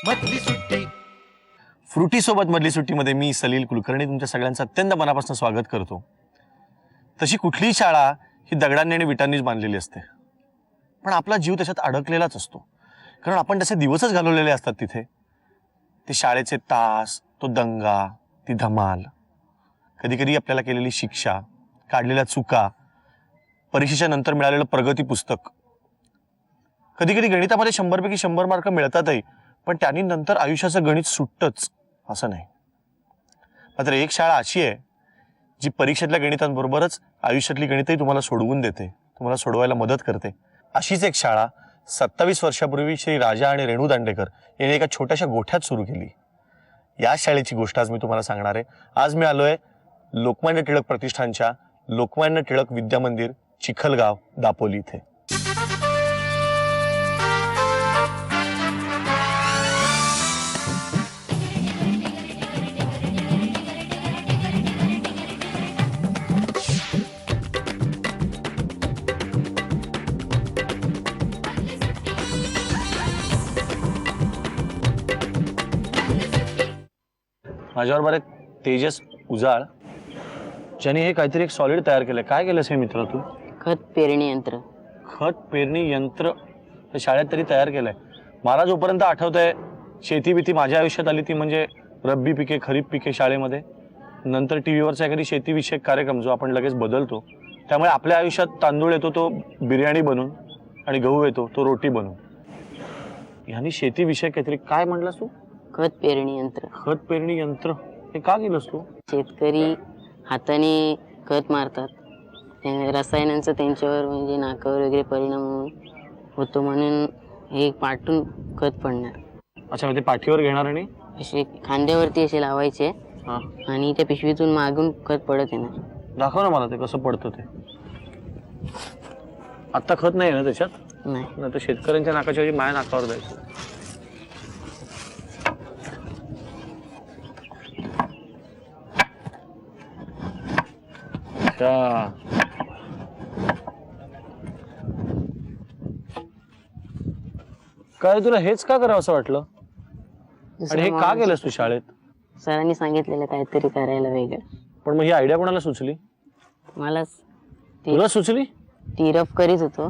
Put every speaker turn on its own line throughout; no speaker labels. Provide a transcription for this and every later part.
मधली सुट्टी.
फ्रुटी सोबत मधली सुट्टीमध्ये मी सलील कुलकर्णी तुमच्या सगळ्यांचं अत्यंत मनापासून स्वागत करतो. तशी कुठलीही शाळा ही दगडांनी आणि विटांनीच बांधलेली असते, पण आपला जीव त्याच्यात अडकलेलाच असतो, कारण आपण तसे दिवसच घालवलेले असतात तिथे. ते शाळेचे तास, तो दंगा, ती धमाल, कधी कधी आपल्याला केलेली शिक्षा, काढलेल्या चुका, परीक्षेच्या नंतर मिळालेलं प्रगती पुस्तक. कधी कधी गणितामध्ये 100 पैकी 100 मार्क मिळतातही, पण त्यांनी नंतर आयुष्याचं गणित सुटतंच असं नाही. मात्र एक शाळा अशी आहे जी परीक्षेतल्या गणितांबरोबरच आयुष्यातली गणितही तुम्हाला सोडवून देते, तुम्हाला सोडवायला मदत करते. अशीच एक शाळा 27 वर्षापूर्वी श्री राजा आणि रेणू दांडेकर यांनी एका छोट्याशा गोठ्यात सुरू केली. या शाळेची गोष्ट आज मी तुम्हाला सांगणार आहे. आज मी आलोय लोकमान्य टिळक प्रतिष्ठानच्या लोकमान्य टिळक विद्या मंदिर, चिखलगाव, दापोली इथे. माझ्याबरोबर आहे तेजस उजाळ, ज्याने हे काहीतरी एक सॉलिड तयार केलंय. काय केलंस हे मित्र तू?
खत पेरणी यंत्र.
खत पेरणी यंत्र हे शाळेत तरी तयार केलंय. मला जोपर्यंत आठवतंय शेती भीती माझ्या आयुष्यात आली ती म्हणजे रब्बी पिके, खरीप पिके शाळेमध्ये. नंतर टीव्हीवरचा एखादी शेतीविषयक कार्यक्रम जो आपण लगेच बदलतो, त्यामुळे आपल्या आयुष्यात तांदूळ येतो तो बिर्याणी बनून आणि गहू येतो तो रोटी बनून. ह्यानी शेतीविषयक काहीतरी काय म्हणलास तू?
खत पेरणी यंत्र.
खत पेरणी यंत्र हे का केलंस तू?
शेतकरी हाताने खत मारतात, रसायनांचा त्यांच्यावर म्हणजे नाकावर वगैरे परिणाम होतो, म्हणून हे पाठून खत पडणार.
अच्छा, म्हणजे पाठीवर घेणार आणि
असे खांद्यावरती असे लावायचे आणि त्या पिशवीतून मागून खत पडत येणार.
दाखव ना मला ते कसं पडतं ते. आत्ता खत नाही ना त्याच्यात? नाही तर शेतकऱ्यांच्या नाकाच्या ऐवजी माझ्या नाकावर द्यायचं. काय तुला हेच का करावं असं वाटलं आणि हे का केलंस तू शाळेत?
सरांनी सांगितलेलं काहीतरी करायला वेगळं.
पण मग ही आयडिया कोणाला सुचली?
मलाच.
तुला सुचली?
ती रफ करीत होतो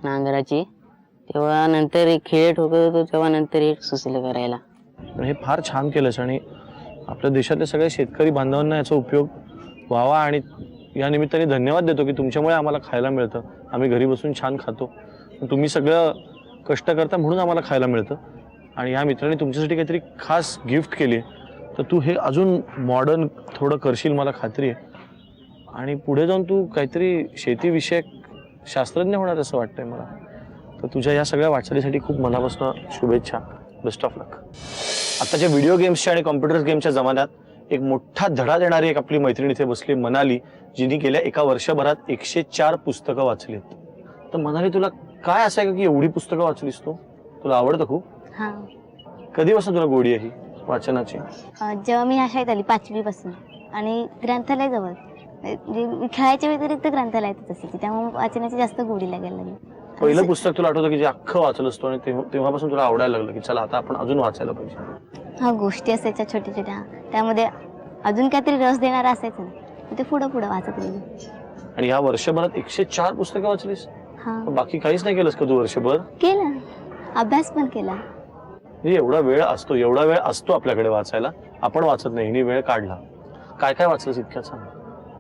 नांगराची, तेव्हा नंतर एक खेळ ठोकत होतो, तेव्हा नंतर हे सुचलं करायला.
हे फार छान केलंस आणि आपल्या देशातले सगळे शेतकरी बांधवांना याचा उपयोग व्हावा आणि या निमित्ताने धन्यवाद देतो की तुमच्यामुळे आम्हाला खायला मिळतं. आम्ही घरी बसून छान खातो, तुम्ही सगळं कष्ट करता म्हणून आम्हाला खायला मिळतं. आणि या मित्राने तुमच्यासाठी काहीतरी खास गिफ्ट केली, तर तू हे अजून मॉडर्न थोडं करशील मला खात्री आहे. आणि पुढे जाऊन तू काहीतरी शेतीविषयक शास्त्रज्ञ होणार असं वाटतंय मला. तर तुझ्या या सगळ्या वाटचालीसाठी खूप मनापासून शुभेच्छा. बेस्ट ऑफ लक. आताच्या व्हिडिओ गेम्सच्या आणि कॉम्प्युटर गेमच्या जमान्यात एक मोठा धडा देणारी एक आपली मैत्रीण इथे बसली, मनाली, जिने गेल्या एका वर्षभरात 104 पुस्तकं वाचलीत. तर मनाली, तुला काय असं आहे की एवढी पुस्तकं वाचलीस तू? तुला आवडतं खूप? कधीपासून तुला गोडी आहे ही वाचनाची?
जेव्हा मी ह्या शाळेत आली 5वी पासून, आणि ग्रंथालय जवळ, म्हणजे खेळायच्या व्यतिरिक्त ग्रंथालयातच असायची, त्यामुळे वाचनाची जास्त गोडी लागायला लागली.
पहिलं पुस्तक तुला आठवतं की जे अख्खं वाचलं असतो आणि तेव्हापासून तुला आवडायला लागलं की चला आता आपण अजून वाचायला पाहिजे?
गोष्टी असायच्या छोट्या छोट्या, त्यामध्ये अजून काहीतरी रस देणारा असायचं ना, ते पुढं पुढं वाचत गेली.
आणि या वर्षभरात 104 पुस्तकं वाचलीस? बाकी काहीच नाही केलंस का तू वर्षभर?
केलं, अभ्यास पण केला.
एवढा वेळ असतो आपल्याकडे वाचायला, आपण वाचत नाही. हिने वेळ काढला. काय काय वाचलंस इतक्यात सांग?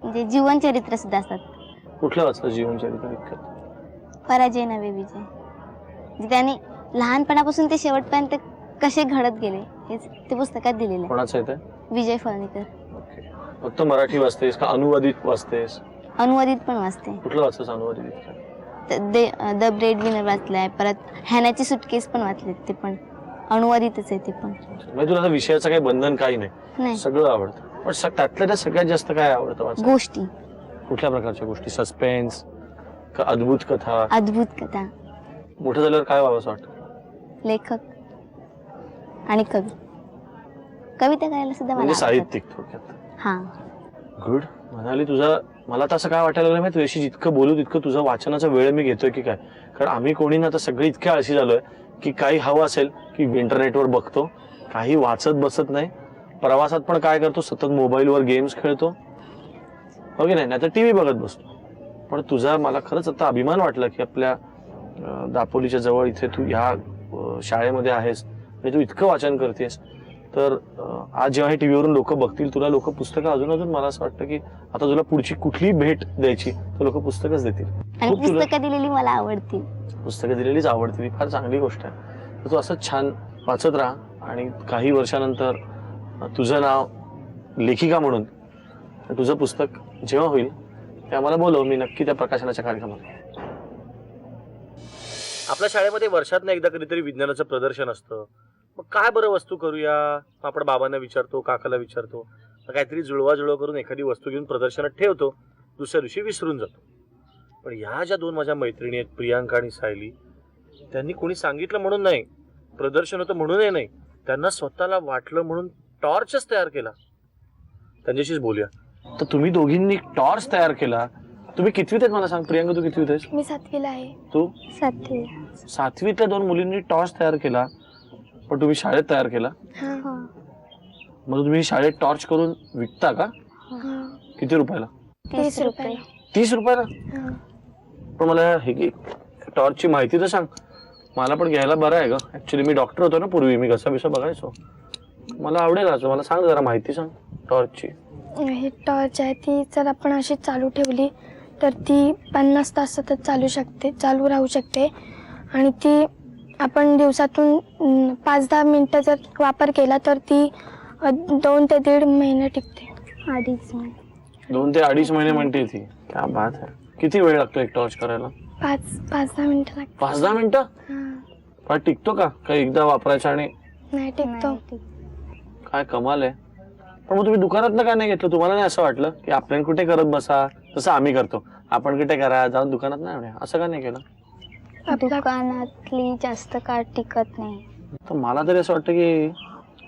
म्हणजे जीवनचरित्र सुद्धा असतात.
कुठलं वाचलं जीवनचरित्र इतक्यात?
पराजय नवे विजय. म्हणजे त्यांनी लहानपणापासून ते शेवटपर्यंत कसे घडत गेले हेच ते पुस्तकात दिलेलं आहे.
कोणाचं आहे ते?
विजय फळणीकर.
फक्त मराठी वाचतेस का अनुवादित वाचतेस?
अनुवादित पण वाचते.
कुठलं वाचतेस अनुवादित?
द ब्रेड विनर वाचलाय, परत हॅनाची सुटकेस पण वाचले, ते पण अनुवादितच आहे ते पण.
म्हणजे तुला विषयाचं काही बंधन काही नाही, सगळं आवडतं. पण त्यातल्या त्या सगळ्यात जास्त काय आवडतं वाचायला?
गोष्टी.
कुठल्या प्रकारच्या गोष्टी? सस्पेन्स का अद्भुत कथा?
अद्भुत कथा.
मोठं झाल्यावर काय व्हावं असं वाटतं?
लेखक आणि कवी. कविता करायला सुद्धा मला
साहित्यिक थोडक्यात.
हा,
गुड. म्हणाली तुझा, मला तर असं काय वाटायला लागलं माहिती, तुझ्याशी जितकं बोलू तितकं तुझा वाचनाचा वेळ मी घेतोय की काय. कारण आम्ही कोणी ना आता सगळे इतके आळशी झालोय की काही हवं असेल की की इंटरनेटवर बघतो, काही वाचत बसत नाही, प्रवासात पण काय करतो, सतत मोबाईलवर गेम्स खेळतो, हो की नाही तर टीव्ही बघत बसतो. पण तुझा मला खरंच आता अभिमान वाटला की आपल्या दापोलीच्या जवळ इथे तू ह्या शाळेमध्ये आहेस आणि तू इतकं वाचन करतेस. तर आज जेव्हा हे टीव्हीवरून लोक बघतील तुला, लोक पुस्तकं अजून अजून मला असं वाटतं की आता तुला पुढची कुठली भेट द्यायची तर लोक पुस्तकच देतील.
आणि
खूप तुला
पुस्तकं दिलेली मला आवडतील.
पुस्तकं दिलेलीच आवडतील, ही फार चांगली गोष्ट आहे. तर तू असंच छान वाचत राहा आणि काही वर्षानंतर तुझं नाव लेखिका म्हणून तुझं पुस्तक जेव्हा होईल ते आम्हाला बोलव, मी नक्की त्या प्रकाशनाच्या कार्यक्रमात. आपल्या शाळेमध्ये वर्षातनं एकदा कधीतरी विज्ञानाचं प्रदर्शन असतं. मग काय बरं वस्तू करूया, आपण बाबांना विचारतो, काकाला विचारतो, काहीतरी जुळवा करून एखादी वस्तू घेऊन प्रदर्शनात ठेवतो, दुसऱ्या दिवशी विसरून जातो. पण ह्या ज्या दोन माझ्या मैत्रिणी आहेत, प्रियांका आणि सायली, त्यांनी कोणी सांगितलं म्हणून नाही, प्रदर्शन होतं म्हणूनही नाही, त्यांना स्वतःला वाटलं म्हणून टॉर्चच तयार केला. त्यांच्याशीच बोलूया. तर तुम्ही दोघींनी टॉर्च तयार केला. तुम्ही कितवीत आहेत मला सांग प्रियांका, तू कितवीत आहेस?
मी 7वीला आहे.
तू
7वी.
7वीतल्या दोन मुलींनी टॉर्च तयार केला, पण तुम्ही शाळेत तयार केला.
हा.
मग तुम्ही शाळेत टॉर्च करून विकता का? किती रुपयाला?
30 रुपये.
30 रुपयाला?
हा.
पण मला हे टॉर्चची माहिती तर सांग, मला पण घ्यायला बरं आहे ग. ऍक्च्युली मी डॉक्टर होतो ना पूर्वी, मी घसा बिसा बघायचो, मला आवडेल असं. मला सांग जरा माहिती सांग टॉर्चची.
ही टॉर्च आहे ती जर आपण अशी चालू ठेवली तर ती 50 तास सतत चालू राहू शकते. आणि ती आपण दिवसातून 5-10 मिनिटं जर वापर केला तर ती 2 ते 1.5 महिने टिकते.
2.5 महिने.
2 ते 2.5 महिने म्हणते ती. क्या बात आहे. किती वेळ लागतो एक टॉर्च करायला?
5-10 मिनिटं लागते.
5-10 मिनिटं? पण टिकतो का? काही एकदा वापरायचा आणि
नाही टिकतो.
काय कमाल आहे. पण मग तुम्ही दुकानात का नाही घेतलं? तुम्हाला नाही असं वाटलं की आपण कुठे करत बसा, जसं आम्ही करतो, आपण कुठे करा, जाऊन दुकानात नाही आणूया, असं का नाही केलं?
दुकानातली जास्त काळ टिकत नाही.
तर मला तरी असं वाटतं की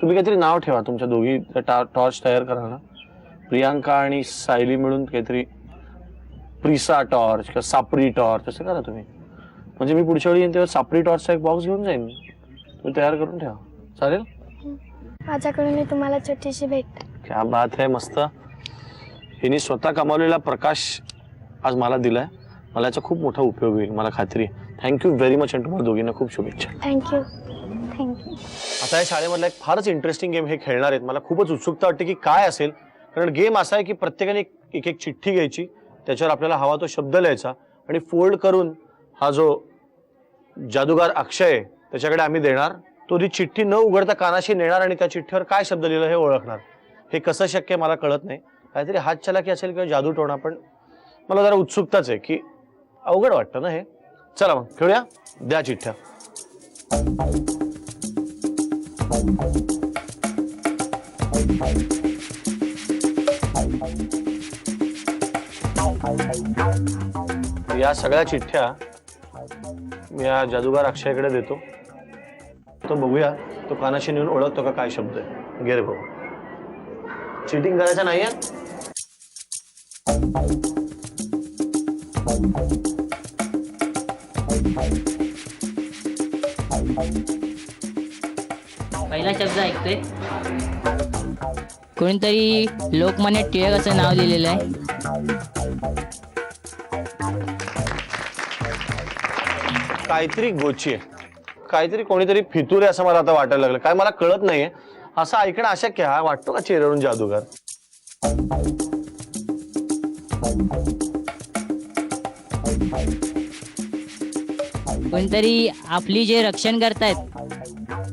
तुम्ही काहीतरी नाव ठेवा तुमच्या दोघी टॉर्च तयार करा ना, प्रियांका आणि सायली मिळून काहीतरी प्रिसा टॉर्च किंवा सापरी टॉर्च असं करा तुम्ही. म्हणजे मी पुढच्या वेळी येईन तेव्हा सापरी टॉर्चचा एक बॉक्स घेऊन जाईन, तुम्ही तयार करून ठेवा. चालेल?
माझ्याकडून मी तुम्हाला छोटीशी भेट.
क्या बात आहे. मस्त. हिने स्वतः कमावलेला प्रकाश आज मला दिलाय, मला याचा खूप मोठा उपयोग होईल, मला खात्री आहे. थँक्यू व्हेरी मच आणि तुम्हाला दोघींना खूप शुभेच्छा.
थँक्यू.
आता या शाळेमधला एक फारच इंटरेस्टिंग गेम हे खेळणार आहेत. मला खूपच उत्सुकता वाटते की काय असेल, कारण गेम असा आहे की प्रत्येकाने एक एक चिठ्ठी घ्यायची, त्याच्यावर आपल्याला हवा तो शब्द लिहायचा आणि फोल्ड करून हा जो जादूगार अक्षय आहे त्याच्याकडे आम्ही देणार. तो ती चिठ्ठी न उघडता कानाशी नेणार आणि त्या चिठ्ठीवर काय शब्द लिहिला हे ओळखणार. हे कसं शक्य मला कळत नाही, काहीतरी हात चलाकी असेल किंवा जादू टोणा, पण मला जरा उत्सुकताच आहे की अवघड वाटतं ना हे. चला मग खेळूया. द्या चिठ्ठ्या. या सगळ्या चिठ्ठ्या मी या जादूगार अक्षयकडे देतो. तो बघूया तो कानाशी नेऊन ओळखतो का काय शब्द आहे. घे रे बाबा. चीटिंग करायचं नाहीये.
पहिला शब्द ऐकतोय. कोणीतरी लोकमान्य टिळक असं नाव लिहिलेलं आहे.
काहीतरी गोची आहे, काहीतरी कोणीतरी फितूर आहे असं मला आता वाटायला लागलं. काय मला कळत नाहीये. असं ऐकणं अशक्य. हा वाटतो का चेहऱ्यावरून जादूगार?
कोणतरी आपली जे रक्षण करतायत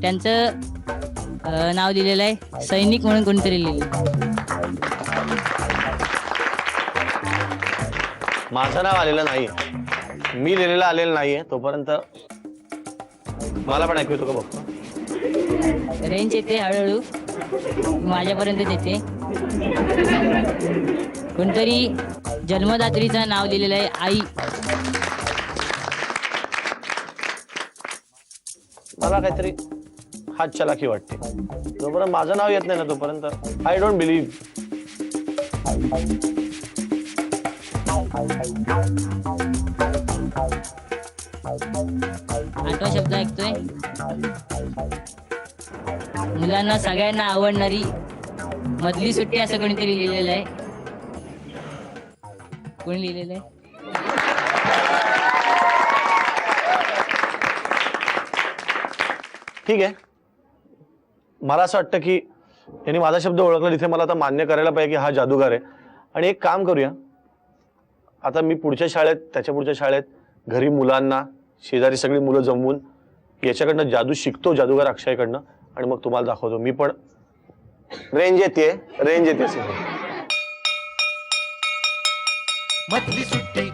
त्यांचं नाव दिलेलं आहे. सैनिक म्हणून कोणतरी लिहिलं.
माझं नाव आलेलं नाहीये, मी लिहिलेलं आलेलं नाहीये. तोपर्यंत मला पण ऐकू येतो का बघतो.
रेंज येते हळूहळू माझ्यापर्यंत येते. कोणतरी जन्मदात्रीचं नाव लिहिलेलं आहे आई.
मला काहीतरी हात चलाकी वाटते. जोपर्यंत माझं नाव येत नाही ना तोपर्यंत आय डोंट बिलीव्ह.
8वा शब्द ऐकतोय. मुलांना सगळ्यांना आवडणारी मधली सुट्टी असं कोणीतरी लिहिलेलं आहे. कोणी लिहिलेलं आहे?
ठीक आहे. मला असं वाटतं की यांनी माझा शब्द ओळखला, तिथे मला आता मान्य करायला पाहिजे की हा जादूगार आहे. आणि एक काम करूया, आता मी पुढच्या शाळेत, त्याच्या पुढच्या शाळेत, घरी मुलांना, शेजारी सगळी मुलं जमवून याच्याकडनं जादू शिकतो, जादूगार अक्षयकडनं, आणि मग तुम्हाला दाखवतो. मी पण रेंज येते.
मधली सुट्टी